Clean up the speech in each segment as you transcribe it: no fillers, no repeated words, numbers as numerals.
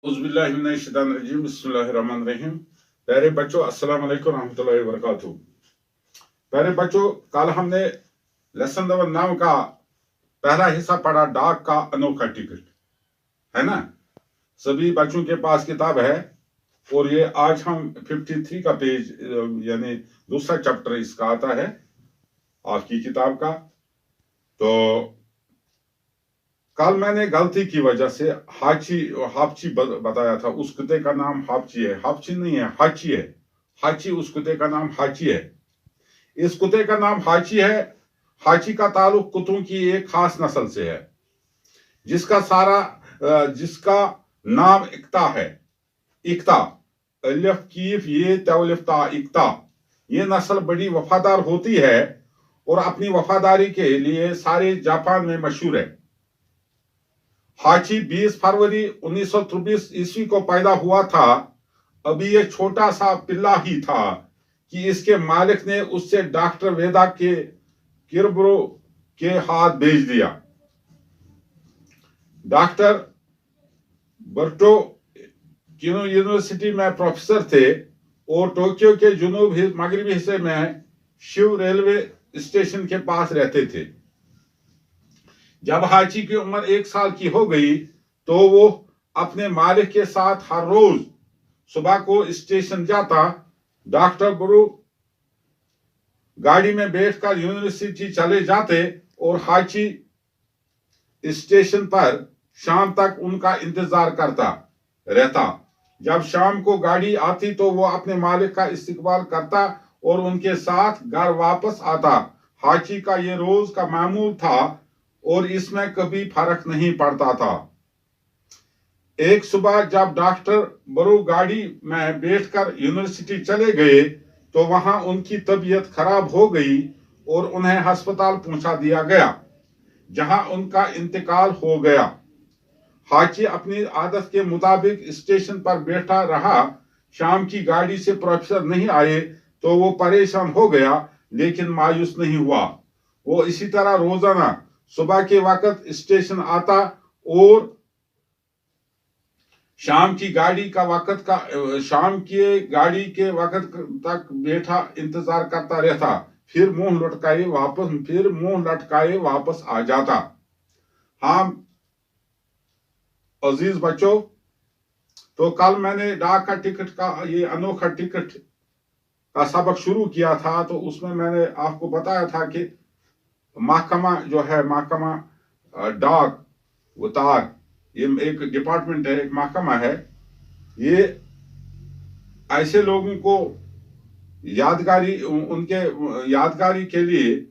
उज़्बिल्लाहिमिनश्शैतानिर्रजीम बिस्मिल्लाहिर्रहमानिर्रहीम। प्यारे बच्चों, अस्सलाम वालेकुम रहमतुल्लाहि व बरकातुहू। प्यारे बच्चों, कल हमने लेसन नंबर 9 का पहला हिस्सा पढ़ा, डाक का अनोखा टिकट, है ना। सभी बच्चों के पास किताब है और ये आज हम 53 का पेज यानी दूसरा चैप्टर इसका आता है आपकी किताब का। तो कल मैंने गलती की वजह से हापची बताया था। उस कुत्ते का नाम हापची है, हापची नहीं है, हाची है। हाची, उस कुत्ते का नाम हाची है। इस कुत्ते का नाम हाची है। हाची का ताल्लुक कुत्तों की एक खास नस्ल से है जिसका नाम इक्ता है। इक्ता, अलिफ कीफ ये तौलिफ ता, इक्ता। ये नस्ल बड़ी वफादार होती है और अपनी वफादारी के लिए सारे जापान में मशहूर है। हाची 20 फरवरी 1923 ईस्वी को पैदा हुआ था। अभी ये छोटा सा पिल्ला ही था कि इसके मालिक ने उससे डॉक्टर वेदा के किरब्रो के हाथ भेज दिया। डॉक्टर बर्टो किनो यूनिवर्सिटी में प्रोफेसर थे और टोक्यो के मगरबी हिस्से में शिव रेलवे स्टेशन के पास रहते थे। जब हाची की उम्र 1 साल की हो गई तो वो अपने मालिक के साथ हर रोज सुबह को स्टेशन जाता। डॉक्टर गुरु गाड़ी में बैठकर यूनिवर्सिटी चले जाते और हाची स्टेशन पर शाम तक उनका इंतजार करता रहता। जब शाम को गाड़ी आती तो वो अपने मालिक का इस्तकबाल करता और उनके साथ घर वापस आता। हाची का ये रोज का मामूल था और इसमें कभी फर्क नहीं पड़ता था। एक सुबह जब डॉक्टर बरू गाड़ी में बैठकर यूनिवर्सिटी चले गए तो वहां उनकी तबीयत खराब हो गई और उन्हें अस्पताल पहुंचा दिया गया, जहां उनका इंतकाल हो गया। हाची अपनी आदत के मुताबिक स्टेशन पर बैठा रहा। शाम की गाड़ी से प्रोफेसर नहीं आए तो वो परेशान हो गया, लेकिन मायूस नहीं हुआ। वो इसी तरह रोजाना सुबह के वक्त स्टेशन आता और शाम की गाड़ी के वक्त तक बैठा इंतजार करता रहता, फिर मुंह लटकाए वापस आ जाता। हाँ अजीज बच्चों, तो कल मैंने डाक का टिकट का ये अनोखा टिकट का सबक शुरू किया था। तो उसमें मैंने आपको बताया था कि महकमा जो है, महकमा डाक उतार, ये एक डिपार्टमेंट है, एक महकमा है। ये ऐसे लोगों को उनके यादगारी के लिए,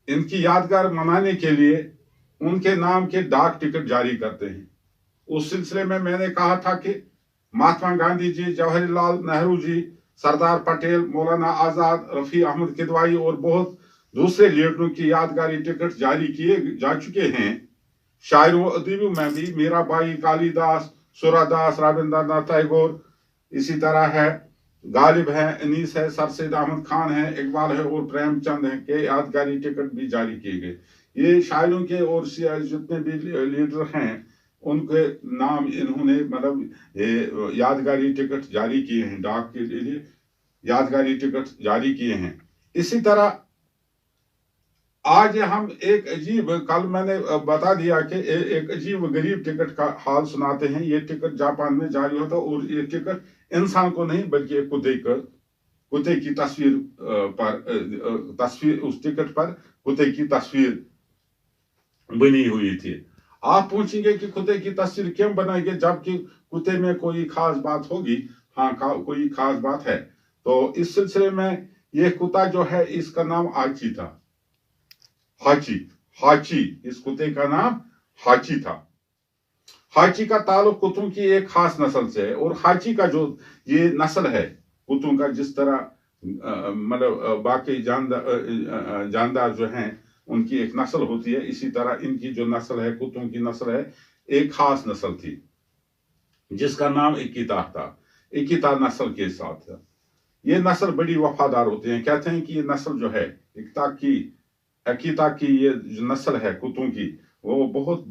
इनकी यादगार मनाने के लिए उनके नाम के डाक टिकट जारी करते हैं। उस सिलसिले में मैंने कहा था कि महात्मा गांधी जी, जवाहरलाल नेहरू जी, सरदार पटेल, मौलाना आजाद, रफी अहमद किदवाई और बहुत दूसरे लीडरों की यादगारी टिकट जारी किए जा चुके हैं। शायरों अदीबों में भी मीराबाई, कालिदास, सूरदास, रविंद्रनाथ टैगोर, इसी तरह है गालिब है, अनीस है, सर सैयद अहमद खान है, इकबाल है और प्रेमचंद है के यादगारी टिकट भी जारी किए गए। ये शायरों के और जितने भी लीडर हैं उनके नाम इन्होंने मतलब यादगारी टिकट जारी किए हैं, डाक के लिए यादगारी टिकट जारी किए हैं। इसी तरह आज हम एक अजीब, कल मैंने बता दिया कि एक अजीब गरीब टिकट का हाल सुनाते हैं। ये टिकट जापान में जारी होता और ये टिकट इंसान को नहीं बल्कि कुत्ते की तस्वीर उस टिकट पर कुत्ते की तस्वीर बनी हुई थी। आप पूछेंगे कि कुत्ते की तस्वीर क्यों बनाई गई जबकि कुत्ते में कोई खास बात होगी। हाँ, कोई खास बात है। तो इस सिलसिले में ये कुत्ता जो है इसका नाम हाची था। हाची, इस कुत्ते का नाम हाची था। हाची का ताल्लुक कुत्तों की एक खास नस्ल से है और हाची का जो ये नस्ल है कुत्तों का, जिस तरह मतलब बाकी जानदार जो हैं उनकी एक नस्ल होती है, इसी तरह इनकी जो नस्ल है, कुत्तों की नस्ल है, एक खास नस्ल थी जिसका नाम इकिता था। इकिता नस्ल के साथ था। ये नस्ल बड़ी वफादार होते हैं। कहते हैं कि ये नस्ल जो है अकीता की ये जो नस्ल है कुत्तों की, वो बहुत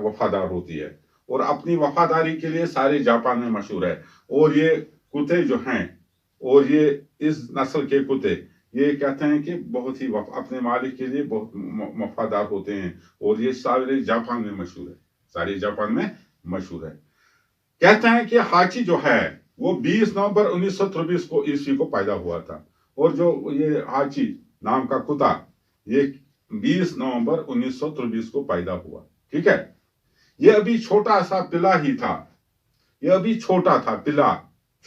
वफादार होती है اور اپنی وفاداری کے لیے سارے جاپان میں مشہور ہے. اور یہ کتے جو ہیں اور یہ اس نسل کے کتے یہ کہتے ہیں کہ بہت ہی اپنے مالک کے لیے بہت وفادار ہوتے ہیں اور یہ سارے جاپان میں مشہور ہے. سارے جاپان میں مشہور ہے. کہتے ہیں کہ ہاچی جو ہے وہ 20 نومبر 1923 کو عیسوی کو پیدا ہوا تھا. اور جو یہ ہاچی نام کا کتا یہ 20 نومبر 1923 کو پیدا ہوا. ٹھیک ہے. یہ ابھی چھوٹا سا پلا ہی تھا. یہ ابھی چھوٹا تھا پلا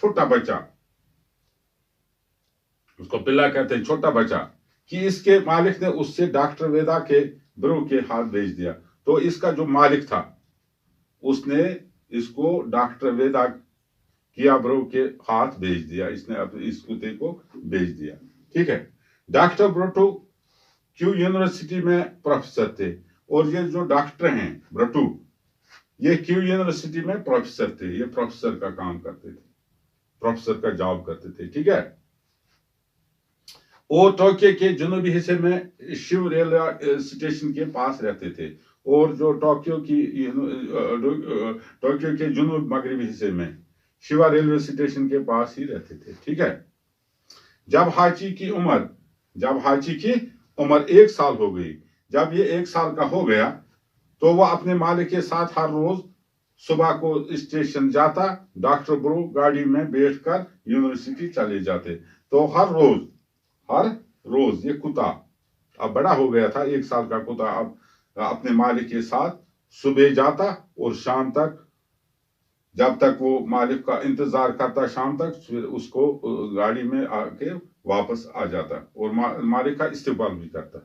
چھوٹا بچہ. اس کو پلا کہتے ہیں چھوٹا بچہ. کہ اس کے مالک نے اس سے ڈاکٹر ویدا کے برو کے ہاتھ بھیج دیا. تو اس کا جو مالک تھا اس نے اس کو ڈاکٹر ویدا کیا برو کے ہاتھ بھیج دیا. اس نے اس کتے کو بھیج دیا. ٹھیک ہے. ڈاکٹر بروٹو کیو یونیورسٹی میں پروفیسر تھے. اور یہ جو ڈاکٹر ہیں بروٹو یہ کیو یونیورسٹی میں پروفیسر تھے. یہ پروفیسر کا کام کرتے تھے. پروفیسر کا جاب کرتے تھے. ٹھیک ہے. اور ٹوکیو کے جنوبی حصے میں شیو ریلوے اسٹیشن کے پاس رہتے تھے. اور جو ٹوکیو کے جنوب مغربی حصے میں شیوا ریلوے اسٹیشن کے پاس ہی رہتے تھے. ٹھیک ہے. جب ہاچی کی عمر 1 سال ہو گئی. جب یہ 1 سال کا ہو گیا تو وہ اپنے مالک کے ساتھ ہر روز صبح کو اسٹیشن جاتا. ڈاکٹر برو گاڑی میں بیٹھ کر یونیورسٹی چلے جاتے. تو ہر روز یہ کتا اب بڑا ہو گیا تھا. 1 سال کا کتا اب اپنے مالک کے ساتھ صبح جاتا اور شام تک جب تک وہ مالک کا انتظار کرتا شام تک پھر اس کو گاڑی میں آ کے واپس آ جاتا اور مالک کا استقبال بھی کرتا.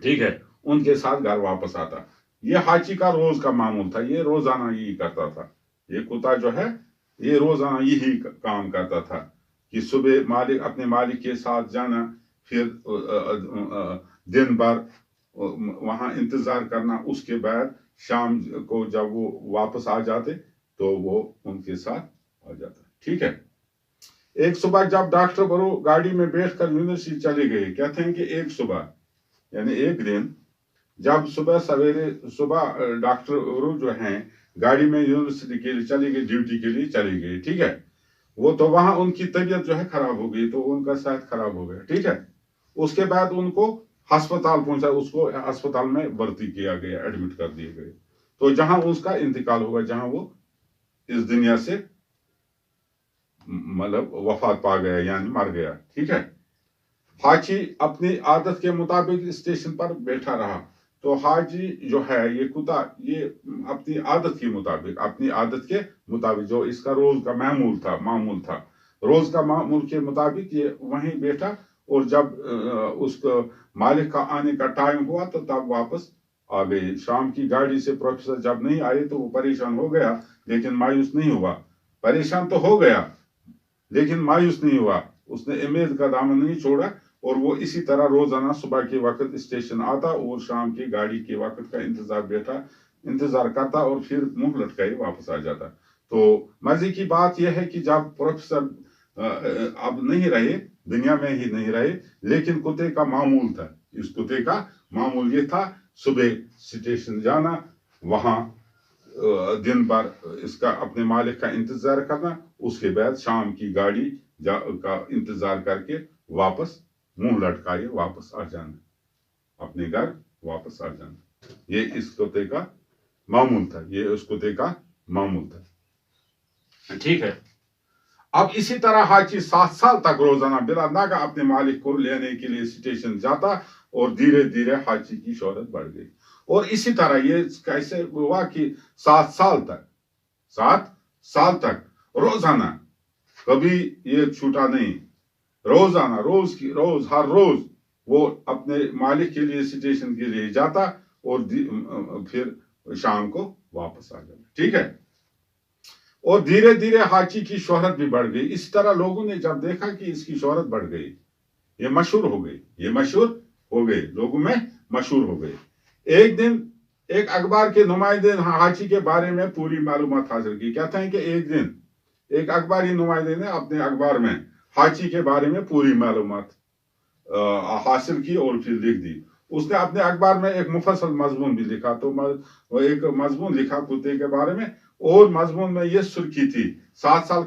ٹھیک ہے. ان کے ساتھ گھر واپس آتا. یہ ہاچی کا روز کا معمول تھا. یہ روزانہ یہی کرتا تھا. یہ کتا جو ہے یہ روزانہ یہی کام کرتا تھا کہ صبح اپنے مالک کے ساتھ جانا پھر دن بھر وہاں انتظار کرنا. اس کے بعد شام کو جب وہ واپس آ جاتے تو وہ ان کے ساتھ آ جاتا. ٹھیک ہے. ایک صبح جب ڈاکٹر برو گاڑی میں بیٹھ کر یونیورسٹی چلے گئے. کہتے ہیں کہ ایک صبح یعنی ایک دن جب صبح ڈاکٹر برو جو ہیں گاڑی میں یونیورسٹی کے لیے چلے گئے ڈیوٹی کے لیے چلے گئے. ٹھیک ہے. وہ تو وہاں ان کی طبیعت جو ہے خراب ہو گئی. تو ان کا صحت خراب ہو گیا. ٹھیک ہے. اس کے بعد ان کو ہسپتال پہنچا. اس کو ہسپتال میں بھرتی کیا گیا. ایڈمٹ کر دیے گئے. تو جہاں اس کا انتقال ہوگا جہاں وہ اس دنیا سے مطلب وفات پا گیا یعنی مر گیا. ٹھیک ہے. ہاچی اپنی عادت کے مطابق اسٹیشن پر بیٹھا رہا. تو ہاچی جو ہے یہ کتا یہ اپنی عادت کے مطابق جو اس کا روز کا معمول تھا روز کا معمول کے مطابق یہ وہیں بیٹھا. اور جب اس کو مالک کا آنے کا ٹائم ہوا تو تب واپس آ گئی. شام کی گاڑی سے پروفیسر جب نہیں آئے تو وہ پریشان ہو گیا لیکن مایوس نہیں ہوا. پریشان تو ہو گیا لیکن مایوس نہیں ہوا. اس نے امید کا دامن نہیں چھوڑا اور وہ اسی طرح روزانہ صبح کے وقت اسٹیشن آتا اور شام کی گاڑی کے وقت کا انتظار کرتا اور پھر منہ لٹکائے واپس آ جاتا. تو مزے کی بات یہ ہے کہ جب پروفیسر اب نہیں رہے دنیا میں ہی نہیں رہے لیکن کتے کا معمول تھا. اس کتے کا معمول یہ تھا صبح اسٹیشن جانا وہاں دن بھر اس کا اپنے مالک کا انتظار کرنا. اس کے بعد شام کی گاڑی کا انتظار کر کے واپس منہ لٹکائے واپس آ جانا. اپنے گھر واپس آ جانا. یہ اس کتے کا معمول تھا. ٹھیک ہے. اب اسی طرح ہاچی 7 سال تک روزانہ بلا ناگا اپنے مالک کو لینے کے لیے اسٹیشن جاتا اور دھیرے دھیرے ہاچی کی شہرت بڑھ گئی. اور اسی طرح یہ کیسے ہوا کہ 7 سال تک روزانہ کبھی یہ چھوٹا نہیں. روزانہ ہر روز وہ اپنے مالک کے لیے اسٹیشن کے لیے جاتا اور پھر شام کو واپس آ جاتا. ٹھیک ہے. اور دھیرے دھیرے ہاچی کی شہرت بھی بڑھ گئی. اس طرح لوگوں نے جب دیکھا کہ اس کی شہرت بڑھ گئی یہ مشہور ہو گئی لوگوں میں مشہور ہو گئی. ایک دن ایک اخبار کے نمائندے نے ہاچی کے بارے میں پوری معلومات حاصل کی. کہتے ہیں کہ ایک دن ایک اخباری نمائندے نے اپنے اخبار میں ہاچی کے بارے میں پوری معلومات حاصل کی اور پھر لکھ دی. उसने अपने अखबार में एक मुफस्सल मजमून भी लिखा, तो वो एक मजमून लिखा कुत्ते के बारे में, और मजमून में ये सुर्खी थी, 7 साल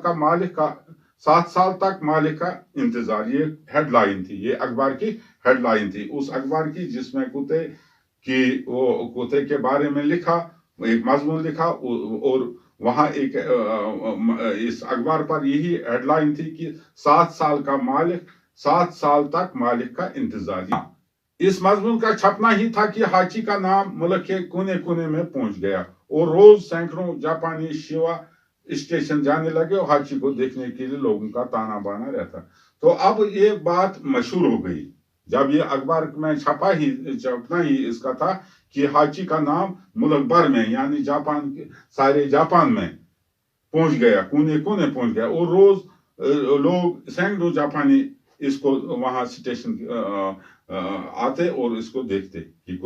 तक मालिक का इंतजार। ये हेडलाइन थी, ये अखबार की हेडलाइन थी उस अखबार की, जिसमें कुत्ते के बारे में लिखा, एक मजमून लिखा, और वहां एक इस अखबार पर यही हेडलाइन थी कि 7 साल तक मालिक का इंतजार। इस मजमून का छपना ही था कि हाची का नाम मुल्क के कोने कोने में पहुंच गया, और रोज सैकड़ों जापानी शिवा स्टेशन जाने लगे और हाची को देखने के लिए लोगों का ताना बाना रहता। तो अब ये बात मशहूर हो गई, जब ये अखबार में छपना ही इसका था कि हाची का नाम मुल्क भर में, यानी सारे जापान में पहुंच गया, कोने कोने पहुंच गया, और रोज लोग सैकड़ों जापानी इसको वहां स्टेशन आते और इसको देखते कि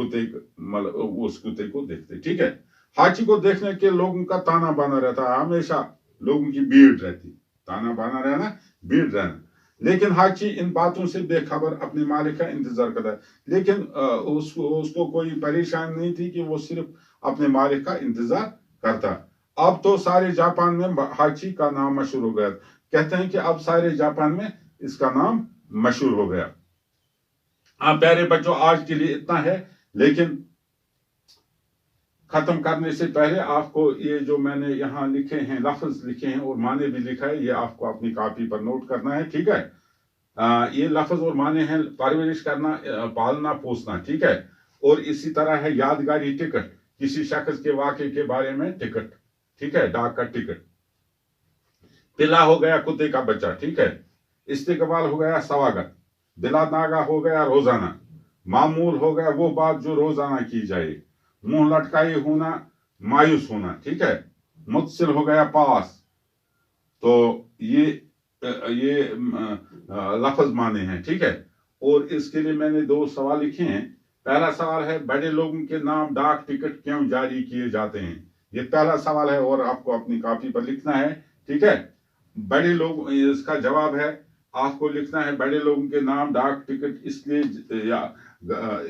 उस कुत्ते को देखते। ठीक है, हाची को देखने के लोगों का ताना बाना रहता है, हमेशा लोगों की भीड़ रहती, ताना बाना रहना, भीड़ रहना। लेकिन हाची इन बातों से बेखबर अपने मालिक का इंतजार करता है, लेकिन उसको कोई परेशानी नहीं थी कि वो सिर्फ अपने मालिक का इंतजार करता। अब तो सारे जापान में हाची का नाम मशहूर हो गया, कहते हैं कि अब सारे जापान में इसका नाम मशहूर हो गया। प्यारे बच्चों, आज के लिए इतना है, लेकिन खत्म करने से पहले आपको ये जो मैंने यहाँ लिखे हैं, लफ्ज लिखे हैं और माने भी लिखा है, ये आपको अपनी कॉपी पर नोट करना है। ठीक है, ये लफ्ज और माने हैं परवरिश करना, पालना, पोसना। ठीक है, और इसी तरह है यादगारी टिकट, किसी शख्स के वाक़े के बारे में टिकट। ठीक है, डाक का टिकट। पिला हो गया कुत्ते का बच्चा। ठीक है, इस्तेकबाल हो गया स्वागत, बिला नागा हो गया रोजाना, मामूल हो गया वो बात जो रोजाना की जाए, मुंह लटकाए होना, मायूस होना। ठीक है, मुत्सिल हो गया पास। तो ये लफ्ज माने हैं। ठीक है, और इसके लिए मैंने 2 सवाल लिखे हैं। पहला सवाल है, बड़े लोगों के नाम डाक टिकट क्यों जारी किए जाते हैं? ये पहला सवाल है और आपको अपनी कॉपी पर लिखना है। ठीक है, बड़े लोग, इसका जवाब है, आपको लिखना है, बड़े लोगों के नाम डाक टिकट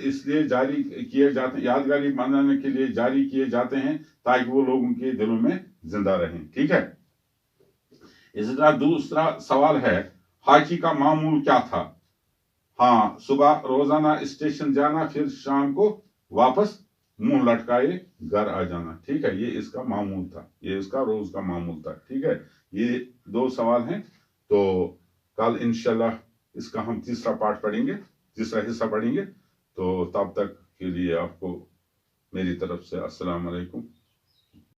इसलिए जारी किए जाते हैं, यादगारी मनाने के लिए जारी किए जाते हैं, ताकि वो लोगों के दिलों में जिंदा रहें। ठीक है, इसी तरह दूसरा सवाल है, हाची का मामूल क्या था? हाँ, सुबह रोजाना स्टेशन जाना, फिर शाम को वापस मुंह लटकाए घर आ जाना। ठीक है, ये इसका मामूल था, ये इसका रोज का मामूल था। ठीक है, ये 2 सवाल हैं। तो कल इंशाल्लाह इसका हम तीसरा पार्ट पढ़ेंगे, तीसरा हिस्सा पढ़ेंगे। तो तब तक के लिए आपको मेरी तरफ से अस्सलाम वालेकुम।